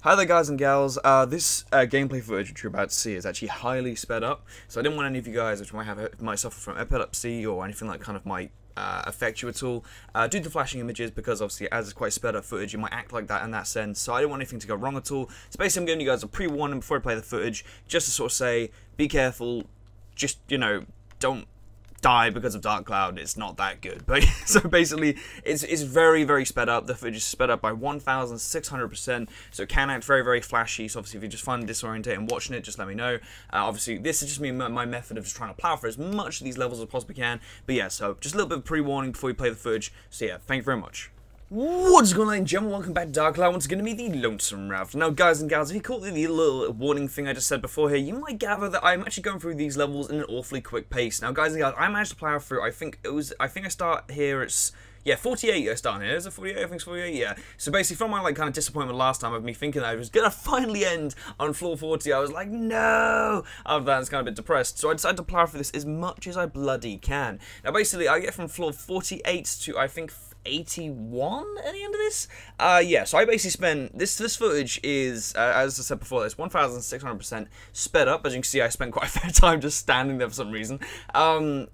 Hi there guys and gals, this gameplay footage which you're about to see is actually highly sped up, so I didn't want any of you guys which might suffer from epilepsy or anything that kind of might affect you at all due to flashing images, because obviously as it's quite sped up footage you might act like that in that sense, so I didn't want anything to go wrong at all. So basically I'm giving you guys a pre-warning before I play the footage, just to sort of say, be careful, just, you know, don't die because of Dark Cloud. It's not that good. But so basically it's very sped up. The footage is sped up by 1600%, so it can act very flashy. So obviously if you just find it disorientating watching it, just let me know. Obviously this is just me, my method of just trying to plow for as much of these levels as I possibly can. But yeah, so just a little bit of pre-warning before you play the footage. So yeah, thank you very much. What's going on, ladies and gentlemen? Welcome back to Dark Cloud. Once again to me, the Lonesome Ravidor. Now, guys and gals, if you caught the little warning thing I just said before here, you might gather that I'm actually going through these levels in an awfully quick pace. Now, guys and gals, I managed to plow through. I think I start here. It's 48. I start here. Is it 48? I think it's 48. Yeah. So basically, from my kind of disappointment last time of me thinking that I was gonna finally end on floor 40, I was like, no. After that, I was kind of a bit depressed. So I decided to plow through this as much as I bloody can. Now, basically, I get from floor 48 to I think 81 at the end of this. Yeah, so I basically spent this footage is as I said before, it's 1600% sped up. As you can see, I spent quite a fair time just standing there for some reason.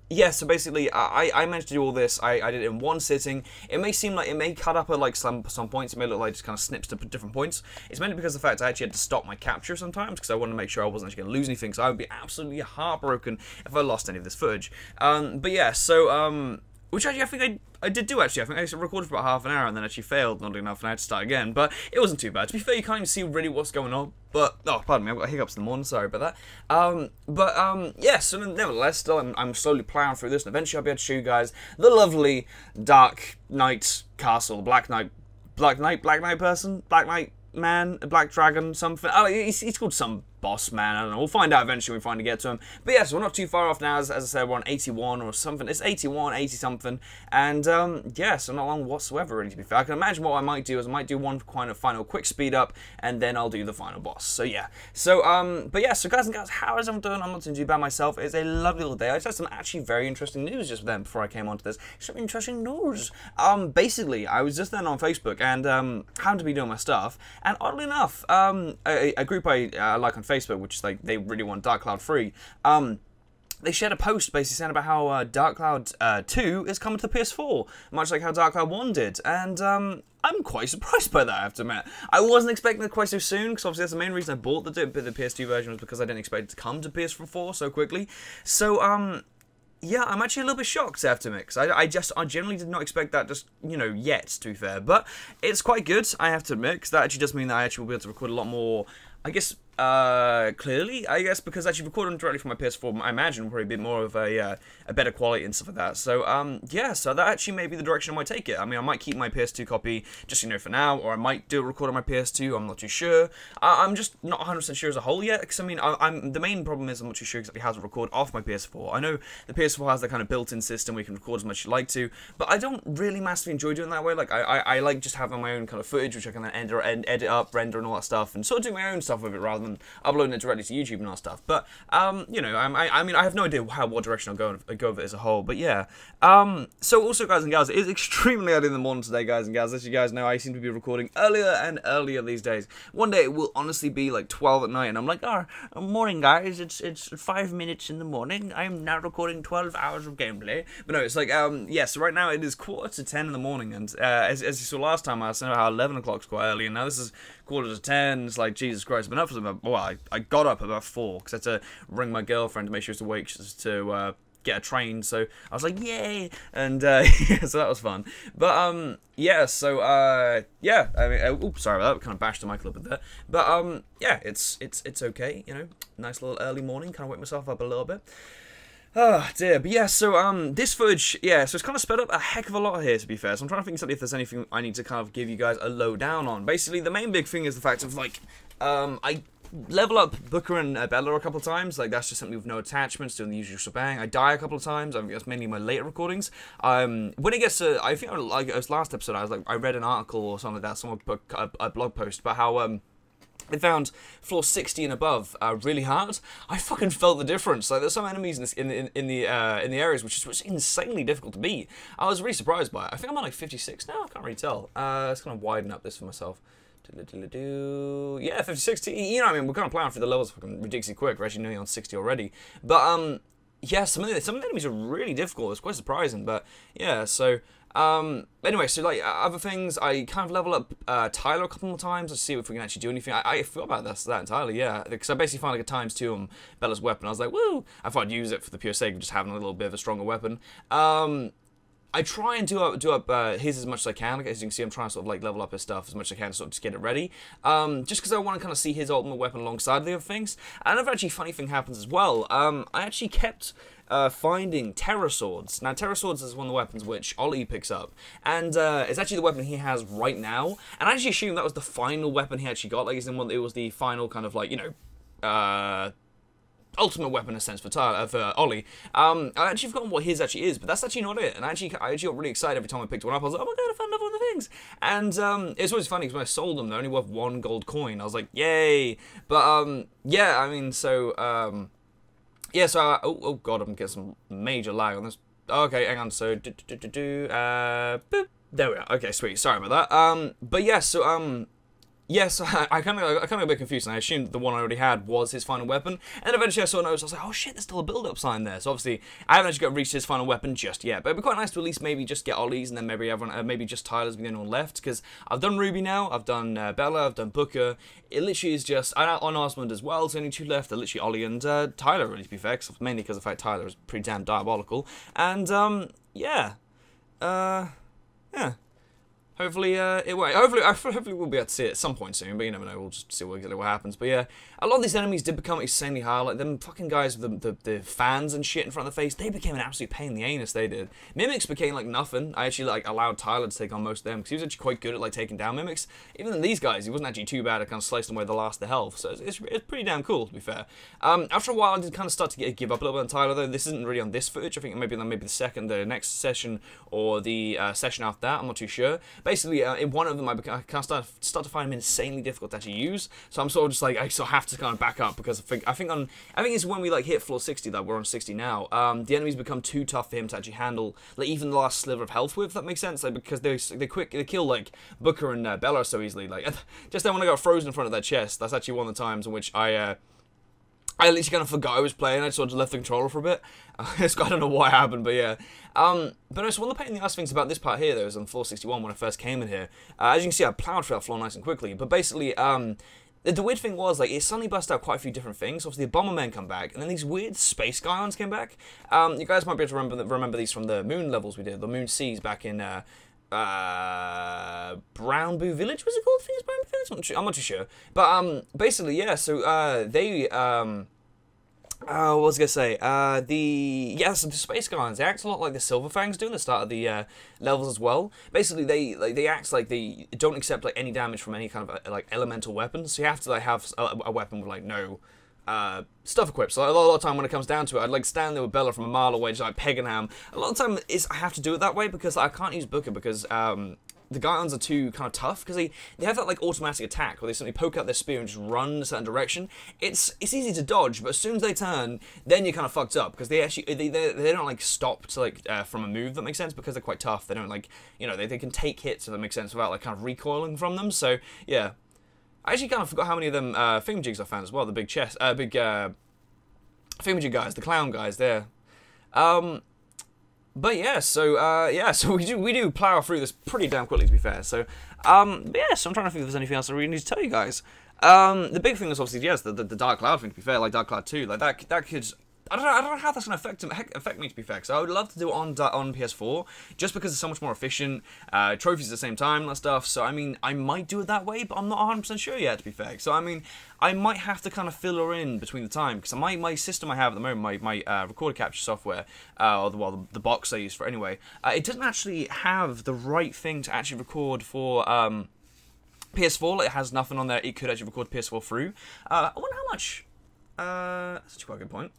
Yeah, so basically I managed to do all this. I did it in one sitting. It may seem like it may cut up at like some points. It may look like just kind of snips to different points. It's mainly because of the fact I actually had to stop my capture sometimes because I wanted to make sure I wasn't actually going to lose anything, so I would be absolutely heartbroken if I lost any of this footage. But yeah, so which actually I think I did do actually. I think I recorded for about half an hour and then actually failed, not enough, and I had to start again. But it wasn't too bad. To be fair, you can't even see really what's going on. But, oh, pardon me, I've got hiccups in the morning, sorry about that. Yeah, so nevertheless, still, I'm slowly plowing through this, and eventually I'll be able to show you guys the lovely Dark Knight Castle, Black Knight person, Black Knight man, Black Dragon, something. Oh, he's called some boss man, I don't know, we'll find out eventually when we finally get to him. But yeah, so we're not too far off now, as I said, we're on 81 or something, it's 81, 80 something, and yeah, so not long whatsoever really, to be fair. I can imagine what I might do is I might do one kind of final quick speed up, and then I'll do the final boss, so yeah. So, but yeah, so guys and gals, how is everyone doing? I'm not doing too bad myself. It's a lovely little day. I just had some actually very interesting news just then before I came onto this. Some interesting news. Basically, I was just then on Facebook, and happened to be doing my stuff, and oddly enough, a group I like on Facebook, which is like, they really want Dark Cloud free, they shared a post basically saying about how Dark Cloud 2 is coming to the PS4, much like how Dark Cloud 1 did, and I'm quite surprised by that, I have to admit. I wasn't expecting it quite so soon, because obviously that's the main reason I bought the PS2 version, was because I didn't expect it to come to PS4 so quickly. So, yeah, I'm actually a little bit shocked, I have to admit, because I generally did not expect that, just, you know, yet, to be fair. But it's quite good, I have to admit, because that actually does mean that I actually will be able to record a lot more, I guess, clearly, I guess, because actually recording directly from my PS4, I imagine, will probably be more of a better quality and stuff like that. So, yeah, so that actually may be the direction I might take it. I mean, I might keep my PS2 copy, just, you know, for now, or I might do a record on my PS2, I'm not too sure. I'm just not 100% sure as a whole yet, because, I mean, the main problem is I'm not too sure exactly how to record off my PS4. I know the PS4 has that kind of built-in system where you can record as much as you like to, but I don't really massively enjoy doing it that way. Like, I like just having my own kind of footage, which I can then edit up, render and all that stuff, and sort of do my own stuff with it rather than uploading it directly to YouTube and all that stuff. But you know, I mean, I have no idea what direction I'll go with it as a whole. But yeah. So also, guys and gals, it is extremely early in the morning today, guys and gals. As you guys know, I seem to be recording earlier and earlier these days. One day it will honestly be like 12 at night, and I'm like, oh, morning, guys. It's 5 minutes in the morning. I am now recording 12 hours of gameplay. But no, it's like yeah. So right now it is 9:45 in the morning, and as you saw last time, I was saying how 11 o'clock's quite early, and now this is 9:45. It's like, Jesus Christ, I've been up for about, well, I got up about 4 because I had to ring my girlfriend to make sure she was awake to get a train. So I was like, yay, and yeah, so that was fun. But yeah, so yeah, I mean, oops, sorry about that, kind of bashed the mic a little bit there. But yeah, it's okay, you know, nice little early morning, kind of wake myself up a little bit. Oh dear, but yeah, so this footage, yeah, so it's kind of sped up a heck of a lot here, to be fair. So I'm trying to think if there's anything I need to kind of give you guys a lowdown on. Basically, the main big thing is the fact of, like, I level up Booker and Bella a couple of times. Like, that's just something with no attachments, doing the usual shebang. I die a couple of times. I think that's mainly my later recordings. When it gets to, I think, like, it was last episode, I read an article or something like that, someone put a blog post about how, they found floor 60 and above really hard. I fucking felt the difference. Like, there's some enemies in the areas which was insanely difficult to beat. I was really surprised by it. I think I'm on like 56 now. I can't really tell. Let's kind of widen up this for myself. Yeah, 56. You know, I mean, we're kind of plowing through the levels fucking ridiculously quick. We're actually nearly on 60 already. But yeah, some of the enemies are really difficult. It's quite surprising. But yeah, so anyway, so like other things, I kind of level up Tyler a couple more times to see if we can actually do anything. I forgot about that entirely, yeah, because I basically found like a ×2 on Bella's weapon. I was like, woo! I thought I'd use it for the pure sake of just having a little bit of a stronger weapon. I try and do up his as much as I can. Like, as you can see, I'm trying to sort of like level up his stuff as much as I can to sort of just get it ready. Just because I want to kind of see his ultimate weapon alongside the other things. And another actually funny thing happens as well. I actually kept finding Terror Swords. Now, Terror Swords is one of the weapons which Ollie picks up. And it's actually the weapon he has right now. And I actually assumed that was the final weapon he actually got. Like, it was the final kind of like, you know, ultimate weapon in a sense for Ollie. I actually forgotten what his actually is, but that's actually not it. And I actually got really excited every time I picked one up. I was like, oh my god, I found another one of the things. And it's always funny because when I sold them, they're only worth 1 gold coin. I was like, yay! But yeah, I mean, so yeah, so oh god, I'm getting some major lag on this. Okay, hang on. So boop. There we are. Okay, sweet. Sorry about that. But yeah, so yes, I kind of got a bit confused, and I assumed the one I already had was his final weapon. And then eventually I saw a notice, I was like, oh shit, there's still a build-up sign there. So obviously, I haven't actually reached his final weapon just yet. But it'd be quite nice to at least maybe just get Ollie's, and then maybe everyone, maybe just Tyler's be the only one left. Because I've done Ruby now, I've done Bella, I've done Booker. It literally is just, on Osmond as well, there's only 2 left. They're literally Ollie and Tyler, really, to be fair. Mainly because the fact Tyler is pretty damn diabolical. And, yeah. Yeah. Hopefully, it won't. Hopefully we'll be able to see it at some point soon, but you never know, we'll just see exactly what happens. But yeah, a lot of these enemies did become insanely hard, like them fucking guys with the fans and shit in front of the face, they became an absolute pain in the anus, they did. Mimics became like nothing. I actually like allowed Tyler to take on most of them, because he was actually quite good at like taking down mimics. Even these guys, he wasn't actually too bad at kind of slicing away the last of the health, so it's pretty damn cool, to be fair. After a while, I did kind of start to give up a little bit on Tyler, though. This isn't really on this footage. I think maybe the next session, or the session after that, I'm not too sure. Basically, in one of them, I kind of start to find him insanely difficult to actually use. So I'm sort of just like, I sort of have to kind of back up, because I think it's when we like hit floor 60 that we're on 60 now. The enemies become too tough for him to actually handle, like even the last sliver of health with. If that makes sense, like because they kill like Booker and Bella so easily. Like just then when I got frozen in front of their chest, that's actually one of the times in which I literally kind of forgot I was playing. I just sort of left the controller for a bit. I don't know what happened, but yeah. But no, so one of the pain in the ass things about this part here, though, is on floor 61 when I first came in here. As you can see, I plowed through that floor nice and quickly. But basically, the weird thing was, like, it suddenly burst out quite a few different things. Obviously, the Bombermen come back, and then these weird space Skyons came back. You guys might be able to remember these from the moon levels we did, the moon seas back in Brown Boo Village, was it called? I think it's Brown Boo Village? I'm not too sure. But basically, yeah, so they what was I gonna say? So the space guys, they act a lot like the Silver Fangs do at the start of the levels as well. Basically, they act like they don't accept like any damage from any kind of like elemental weapons. So you have to like have a weapon with like no stuff equipped. So a lot of time when it comes down to it, I'd like stand there with Bella from a mile away, just like pegging ham. A lot of time I have to do it that way because I can't use Booker because the Gaions are too kind of tough, because they have that like automatic attack where they simply poke out their spear and just run in a certain direction. It's easy to dodge, but as soon as they turn, then you're kind of fucked up, because they actually they don't like stop to like from a move, that makes sense, because they're quite tough. They don't like, you know, they can take hits, if that makes sense, without like kind of recoiling from them. So yeah, I actually kind of forgot how many of them thingamajigs I found as well. The big chest, thingamajig guys, the clown guys there. But yeah, so we do plow through this pretty damn quickly, to be fair. So yeah, so I'm trying to think if there's anything else I really need to tell you guys. The big thing is obviously, yes, the Dark Cloud thing, to be fair, like Dark Cloud 2, like that could, I don't know how that's going to affect me, to be fair, because I would love to do it on PS4, just because it's so much more efficient, trophies at the same time, and that stuff. So I mean, I might do it that way, but I'm not 100% sure yet, to be fair. So I mean, I might have to kind of fill her in between the time, because my system I have at the moment, my recorder capture software, or the box I use for it anyway, it doesn't actually have the right thing to actually record for PS4. Like, it has nothing on there it could actually record PS4 through. I wonder how much. That's actually quite a good point.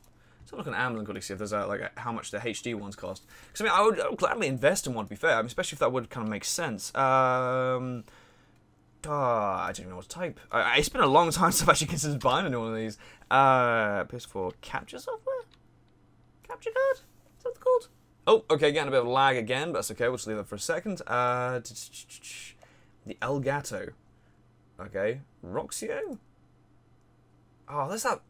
So look on Amazon quickly, see if there's like how much the HD ones cost. Because I mean, I would gladly invest in one, to be fair. I mean, especially if that would kind of make sense. I don't even know what to type. It's been a long time since I've actually considered buying any one of these. PS4 capture software? Capture card? Is that what it's called? Oh, okay, getting a bit of lag again, but that's okay. We'll just leave that for a second. The Elgato. Okay. Roxio? Oh, that's that...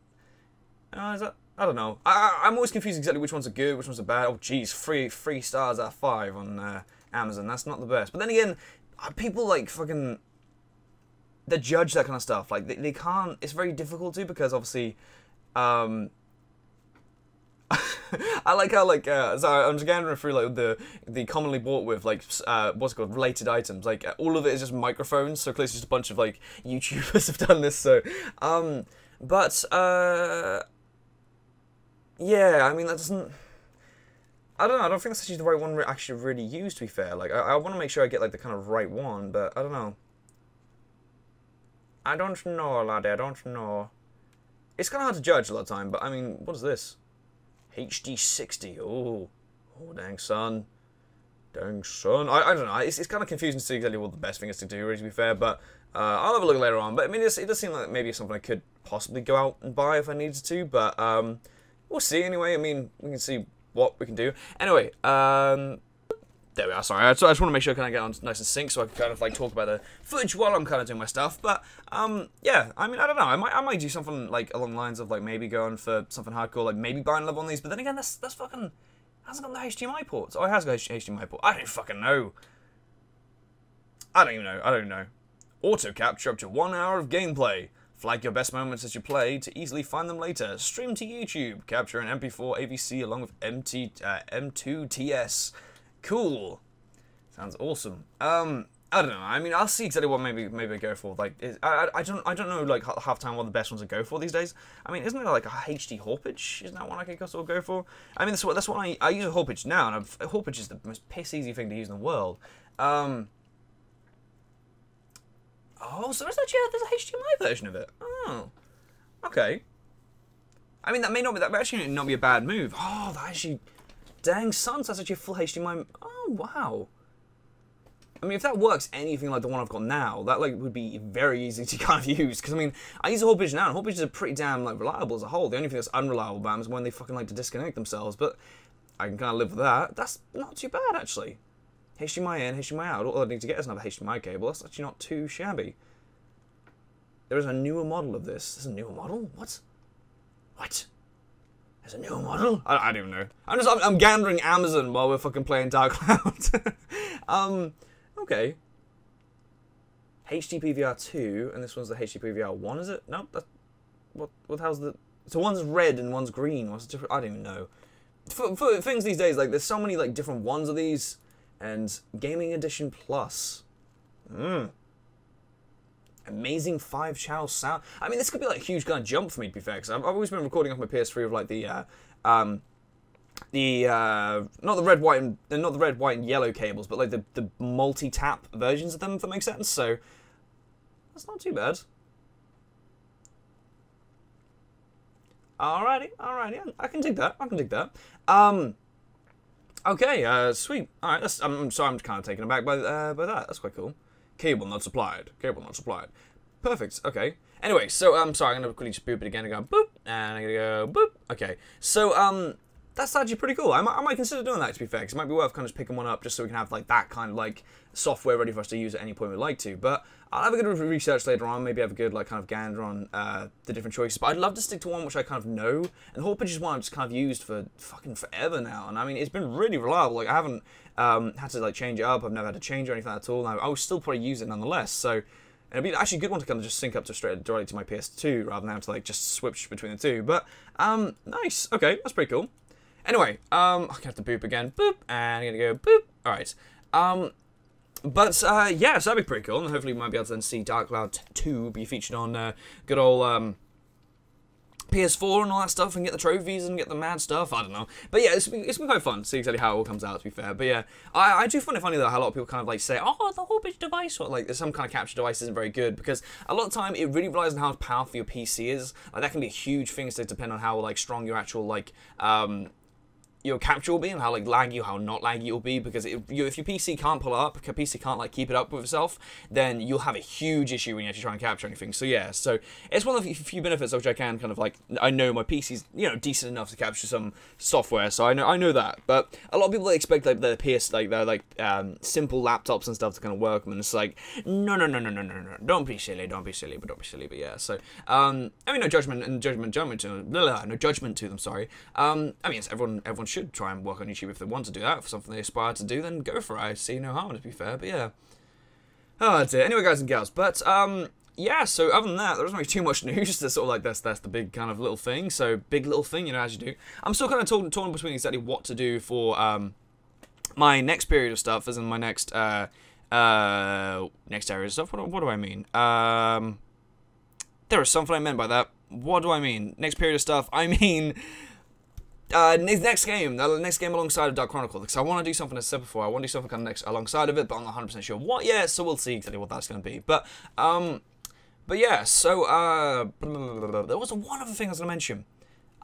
is that... I don't know. I'm always confused exactly which ones are good, which ones are bad. Oh, jeez, three stars out of 5 on Amazon. That's not the best. But then again, people, like, fucking... They judge that kind of stuff. Like, they can't... It's very difficult to, because, obviously... I like how, like, so I'm just going through, like, the commonly bought with, like, what's it called, related items. Like, all of it is just microphones, so clearly it's just a bunch of, like, YouTubers have done this, so, yeah, I mean, that doesn't... I don't know, I don't think that's actually the right one to actually really use, to be fair. Like, I want to make sure I get, like, the kind of right one, but I don't know. I don't know, laddie, I don't know. It's kind of hard to judge a lot of time, but, I mean, what is this? HD 60, oh, dang son. Dang son. I don't know, it's kind of confusing to see exactly what the best thing is to do, really, to be fair, but I'll have a look later on. But, I mean, it does seem like maybe something I could possibly go out and buy if I needed to, but, we'll see anyway. I mean, we can see what we can do. Anyway, there we are, sorry. I just want to make sure I kind of get on nice and sync so I can kind of like talk about the footage while I'm kind of doing my stuff. But, yeah, I mean, I don't know. I might do something like along the lines of like maybe going for something hardcore, like maybe buying level on these. But then again, that's fucking, hasn't got the HDMI ports. Oh, it has got HDMI port. I don't fucking know. I don't even know. Auto capture up to 1 hour of gameplay. Flag your best moments as you play to easily find them later. Stream to YouTube. Capture an MP4 AVC along with M2TS. Cool. Sounds awesome. I don't know. I mean, I'll see exactly what maybe I go for. Like, I don't know like half time what the best ones to go for these days. I mean, isn't there like a HD Hawkage? Isn't that one I could sort of go for? I mean, that's what I use a Hawkage now, and a Hawkage is the most piss easy thing to use in the world. Oh, so there's a HDMI version of it. Oh, okay. I mean, that actually not be a bad move. Oh, that actually, dang son, so that's actually a full HDMI. Oh, wow. I mean, if that works anything like the one I've got now, that like would be very easy to kind of use. Because I mean, I use a Hawkage now, and Hawkages are pretty damn like reliable as a whole. The only thing that's unreliable about them is when they fucking like to disconnect themselves. But I can kind of live with that. That's not too bad actually. HDMI in, HDMI out. All I need to get is another HDMI cable. That's actually not too shabby. There is a newer model of this. There's a newer model? What? What? There's a newer model? I don't even know. I'm gandering Amazon while we're fucking playing Dark Cloud. Okay. HD PVR 2, and this one's the HD PVR 1, is it? No, that's... What the hell's the... So one's red and one's green. What's the difference? I don't even know. For things these days, like, there's so many, like, different ones of these. And Gaming Edition Plus. Amazing 5-channel sound. I mean, this could be like a huge kind of jump for me, to be fair, because I've always been recording off my PS3 with like not the red, white, and yellow cables, but like the multi-tap versions of them, if that makes sense. So that's not too bad. Alrighty, I can dig that. Okay, sweet. All right, I'm sorry, I'm kind of taken aback by that. That's quite cool. Cable not supplied. Perfect. Okay. Anyway, so sorry, I'm gonna quickly just boop it again and go boop, and I'm gonna go boop. Okay. So that's actually pretty cool. I might consider doing that, to be fair, because it might be worth kind of just picking one up just so we can have like that kind of like software ready for us to use at any point we'd like to. But I'll have a good research later on. Maybe have a good like kind of gander on the different choices. But I'd love to stick to one which I kind of know. And Hawkage is one I've just kind of used for fucking forever now. And I mean, it's been really reliable. Like I haven't had to like change it up. I've never had to change or anything at all. And I will still probably use it nonetheless. So it'd be actually a good one to kind of just sync up to directly to my PS2 rather than have to like just switch between the two. But nice. Okay, that's pretty cool. Anyway, I'm gonna have to boop again. Boop, and I'm gonna go boop. All right. Yeah, so that'd be pretty cool, and hopefully we might be able to then see Dark Cloud 2 be featured on good old PS4 and all that stuff, and get the trophies and get the mad stuff. I don't know, but yeah, it's been quite fun to see exactly how it all comes out. To be fair, but yeah, I do find it funny though how a lot of people kind of like say, oh, the Hawkage device, or like some kind of capture device isn't very good, because a lot of the time it really relies on how powerful your PC is. Like that can be a huge thing to depend on how like strong your actual like your capture will be and how like laggy or how not laggy it will be, because if your PC can't pull it up, if your PC can't like keep it up with itself, then you'll have a huge issue when you actually try and capture anything. So yeah, so it's one of the few benefits of which I can kind of like, I know my PC's, you know, decent enough to capture some software, so I know that. But a lot of people expect like the PS, like their like simple laptops and stuff to kind of work, and it's like no, don't be silly, but yeah. So I mean, no judgment to them, sorry. I mean, yes, everyone should try and work on YouTube if they want to do that. For something they aspire to do, then go for it. I see no harm, to be fair, but yeah. Oh dear. Anyway, guys and gals, but yeah, so other than that, there isn't really too much news. That's sort of like, that's the big kind of little thing. So, big little thing, you know, as you do. I'm still kind of torn between exactly what to do for my next period of stuff, as in my next area of stuff. What do I mean? There is something I meant by that. What do I mean? Next period of stuff, I mean... next game alongside of Dark Chronicle, because I want to do something as I said before. I want to do something kind of next alongside of it, but I'm not 100% sure what yet. So we'll see exactly what that's going to be. But yeah. So there was one other thing I was going to mention.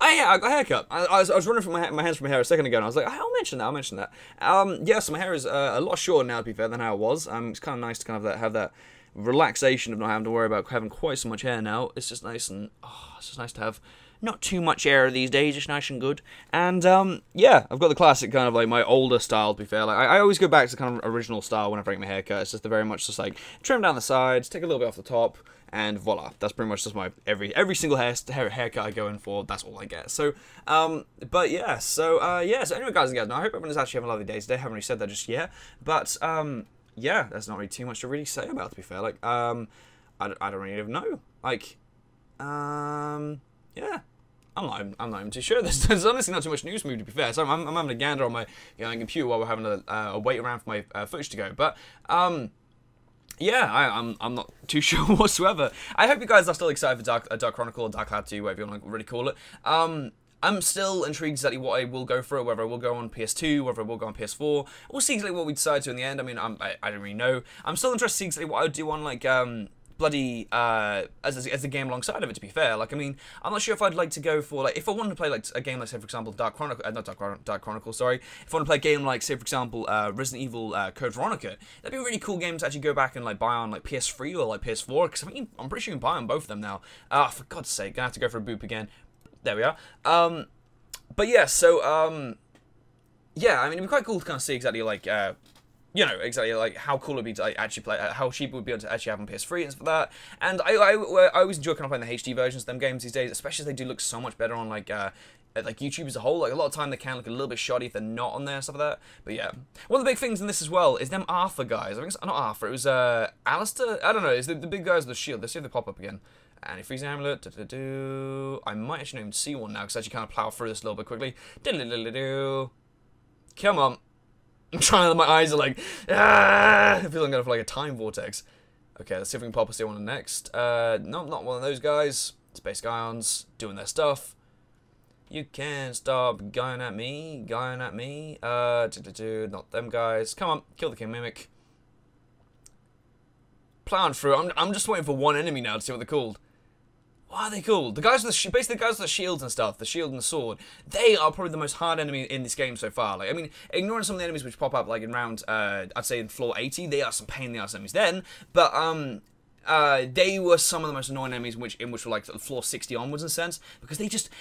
Oh yeah, I got a haircut. I was running from my hands from my hair a second ago, and I was like, I'll mention that. Yeah. So my hair is a lot shorter now, to be fair, than how it was. It's kind of nice to kind of have that relaxation of not having to worry about having quite so much hair now. It's just nice, and it's just nice to have not too much hair these days. It's nice and good. And yeah, I've got the classic kind of like my older style, to be fair. Like I always go back to kind of original style whenever I get my haircut. It's just very much just like trim down the sides, take a little bit off the top, and voila. That's pretty much just my every single haircut I go in for. That's all I get. So but yeah, so yeah. So anyway, guys and gals, I hope everyone is actually having a lovely day today. I haven't really said that just yet, but yeah, there's not really too much to really say about it, to be fair. Like I don't really even know. Like yeah, I'm not even too sure. There's honestly not too much news for me, to be fair. So I'm having a gander on my computer while we're having a wait around for my footage to go. But yeah, I'm not too sure whatsoever. I hope you guys are still excited for Dark Chronicle or Dark Cloud 2, whatever you want to really call it. I'm still intrigued exactly what I will go for, whether I will go on PS2, whether I will go on PS4. We'll see exactly what we decide to in the end. I mean, I don't really know. I'm still interested to see exactly what I would do on like bloody as a game alongside of it, to be fair. Like, I mean, I'm not sure if I'd like to go for, like, if I wanted to play like a game like, say for example, Dark Chronicle, sorry. If I want to play a game like, say for example, Resident Evil Code Veronica, that'd be a really cool game to actually go back and like buy on like PS3 or like PS4, because I mean, I'm pretty sure you can buy on both of them now. For God's sake, gonna have to go for a boop again. There we are. But yeah, so yeah, I mean, it'd be quite cool to kind of see exactly like you know, exactly like how cool it would be to like, actually play, how cheap it would be able to actually have on PS3 and stuff like that. And I always enjoy kind of playing the HD versions of them games these days, especially as they do look so much better on like YouTube as a whole. Like a lot of time they can look a little bit shoddy if they're not on there and stuff like that. But yeah, one of the big things in this as well is them Arthur guys. I think it's not Arthur. It was Alistair. I don't know. It's the big guys with the shield. Let's see if they pop up again. Anti-freeze amulet. I might actually not even see one now because I actually kind of plow through this a little bit quickly. Come on. I'm trying, my eyes are like, I feel I'm going for like a time vortex. Okay, let's see if we can pop us one next. No, not one of those guys. Space Guions doing their stuff. You can't stop going at me. Not them guys. Come on, kill the King Mimic. Plowing through. I'm just waiting for one enemy now to see what they're called. What are they called? The guys with basically the guys with the shields and stuff, the shield and the sword. They are probably the most hard enemy in this game so far. Like, I mean, ignoring some of the enemies which pop up like in round, I'd say in floor 80, they are some pain in the ass enemies then. But they were some of the most annoying enemies in which were like floor 60 onwards in a sense, because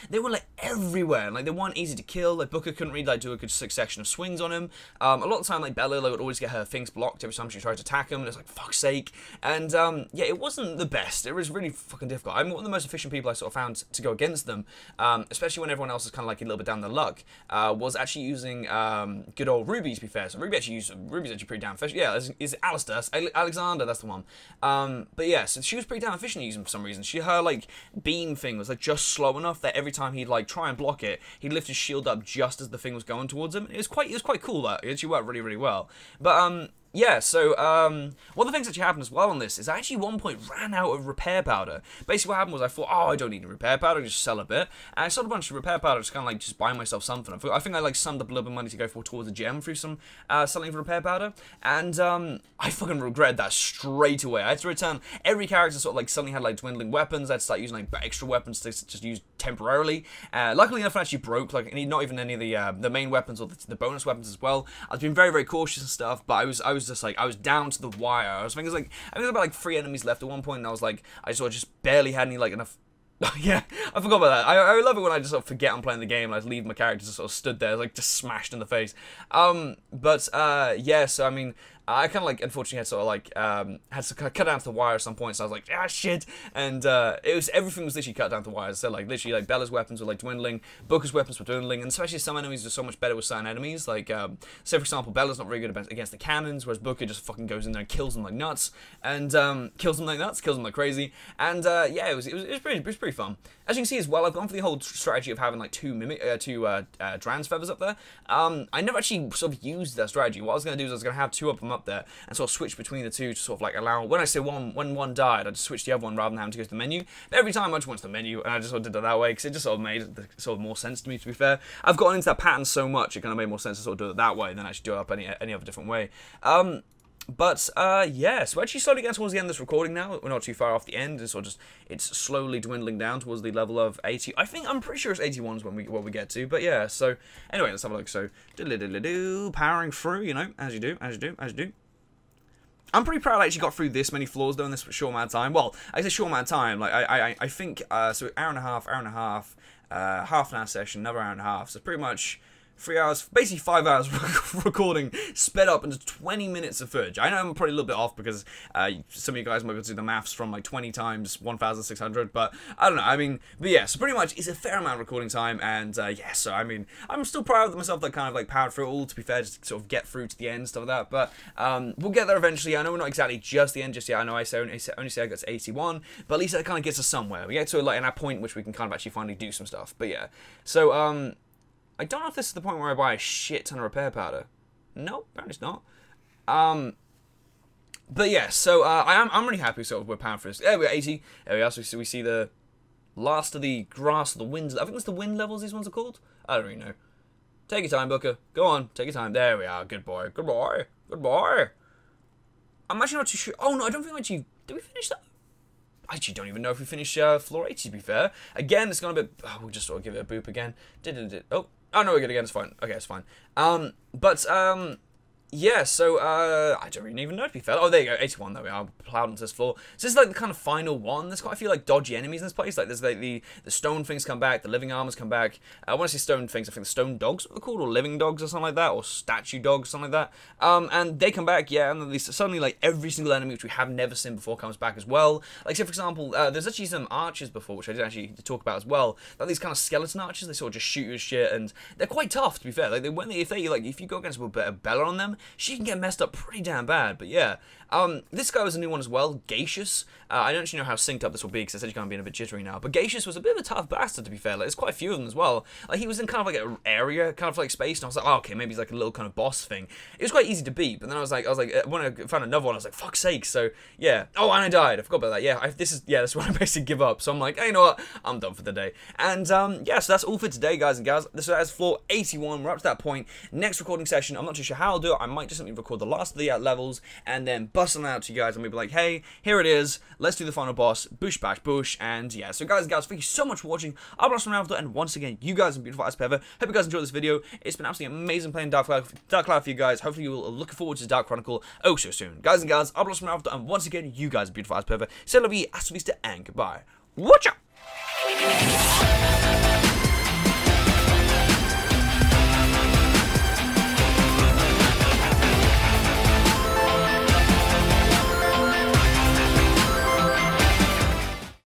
they were like everywhere, and like they weren't easy to kill. Like Booker couldn't really like do a good succession of swings on him. A lot of the time like Bella would always get her things blocked every time she tried to attack him, and it's like fuck's sake. And yeah, it wasn't the best. It was really fucking difficult. I'm one of the most efficient people I sort of found to go against them, especially when everyone else is kind of like a little bit down the luck, was actually using good old Ruby, to be fair. So Ruby's actually pretty damn efficient. Yeah, is Alistair, Alexander, that's the one. But yeah, so she was pretty damn efficient using for some reason. Her like beam thing was like just slow enough that every time he'd like try and block it, he'd lift his shield up just as the thing was going towards him. It was quite cool. That it actually worked really, really well. But yeah, so one of the things that actually happened as well on this is I actually at one point ran out of repair powder. Basically what happened was I thought, oh, I don't need a repair powder, I'll just sell a bit. And I sold a bunch of repair powder to kind of like just buy myself something. I think I like summed up a little bit of money to go towards a gem through some selling for repair powder. And I fucking regretted that straight away. I had to return every character sort of like suddenly had like dwindling weapons. I had to start using like extra weapons to just use temporarily. Luckily enough, it actually broke, like, not even any of the main weapons or the bonus weapons as well. I was being very, very cautious and stuff, but I was just like, I was down to the wire. I think there was about like 3 enemies left at one point, and I was like, I sort of just barely had any, like, enough. Yeah, I forgot about that. I love it when I just sort of forget I'm playing the game and I just leave my character just sort of stood there, like, just smashed in the face. Yeah, so I mean, I kind of, like, unfortunately had sort of, like, had to cut down to the wire at some point, so I was like, ah, shit, and everything was literally cut down to the wire. So, like, literally, like, Bella's weapons were, like, dwindling, Booker's weapons were dwindling, and especially some enemies were so much better with certain enemies, like, say, for example, Bella's not very good against the cannons, whereas Booker just fucking goes in there and kills them like nuts, and, kills them like crazy, and, yeah, it was pretty fun. As you can see as well, I've gone for the whole strategy of having, like, two Dran's feathers up there. I never actually sort of used that strategy. What I was going to do is I was going to have 2 of them up there and sort of switch between the 2 to sort of like allow, when I say when one died, I just switched the other one rather than having to go to the menu. But every time I just went to the menu and I just sort of did it that way because it just sort of made sort of more sense to me, to be fair. I've gotten into that pattern so much, it kind of made more sense to sort of do it that way than actually do it up any other different way. Yeah, so we're actually slowly getting towards the end of this recording now. We're not too far off the end. It's slowly dwindling down towards the level of 80. I'm pretty sure it's 81 is what we get to. But yeah, so anyway, let's have a look. So, powering through, you know, as you do. I'm pretty proud I actually got through this many floors though in this short amount of time. Well, I say short amount of time. Like I think so hour and a half, half an hour session, another hour and a half. So pretty much 3 hours, basically 5 hours recording, sped up into 20 minutes of footage. I know I'm probably a little bit off because some of you guys might be able to do the maths from like 20 times 1,600, but I don't know. I mean, but yeah, so pretty much it's a fair amount of recording time, and yeah, so I mean, I'm still proud of myself that kind of like powered through it all, to be fair, just to sort of get through to the end, stuff like that, but we'll get there eventually. I know we're not exactly just the end just yet. I know I only say I got to 81, but at least that kind of gets us somewhere. We get to like in that point which we can kind of actually finally do some stuff, but yeah. So, I don't know if this is the point where I buy a shit ton of repair powder. No, apparently it's not. But yeah, so I'm really happy sort of we're powering for this. There we are, 80. There we are. So we see the last of the grass, the wind. I think it's the wind levels these ones are called. I don't really know. Take your time, Booker. Go on, take your time. There we are. Good boy. Good boy. Good boy. I'm actually not too sure. Oh no, I don't think we actually. Did we finish that? I actually don't even know if we finished floor 80, to be fair. Again, it's gone a bit. Oh, we'll just sort of give it a boop again. Oh no, we're good again. It's fine. Okay, it's fine. Yeah, so, I don't really even know, to be fair. Oh, there you go, 81, there we are, plowed onto this floor. So this is, like, the kind of final one. There's quite a few, like, dodgy enemies in this place. Like, there's, like, the stone things come back, the living armors come back. When I say stone things, I think the stone dogs are called, or living dogs or something like that, or statue dogs, something like that. And they come back, yeah, and then suddenly, like, every single enemy which we have never seen before comes back as well. Like, say, for example, there's actually some archers before, which I did actually talk about as well. Like, these kind of skeleton archers, they sort of just shoot you as shit, and they're quite tough, to be fair. Like, if you go against a bit of Bella on them, she can get messed up pretty damn bad, but yeah. This guy was a new one as well, Gaseous. I don't actually know how synced up this will be, because it's actually kind of being a bit jittery now, but Gaseous was a bit of a tough bastard, to be fair. Like, there's quite a few of them as well. Like, he was in kind of like an area, kind of like space, and I was like, oh, okay, maybe he's like a little kind of boss thing. It was quite easy to beat, but then I was like, when I found another one, I was like, fuck's sake, so, yeah. Oh, and I died, I forgot about that, yeah, this is when I basically give up, so I'm like, hey, you know what, I'm done for the day. And, yeah, so that's all for today, guys and gals. This is floor 81, we're up to that point. Next recording session, I'm not too sure how I'll do it. I might just simply record the last of the levels, and then bust them out to you guys, and we'll be like, hey, here it is, let's do the final boss, boosh bash boosh, and yeah, so guys and gals, thank you so much for watching. I'm TheLonesomeRavidor, and once again, you guys are beautiful as per ever. Hope you guys enjoyed this video. It's been absolutely amazing playing Dark Cloud for you guys. Hopefully you will look forward to Dark Chronicle oh so soon. Guys and gals, I'm TheLonesomeRavidor, and once again, you guys are beautiful as per ever. Say love you, hasta la vista, and goodbye. Watch out!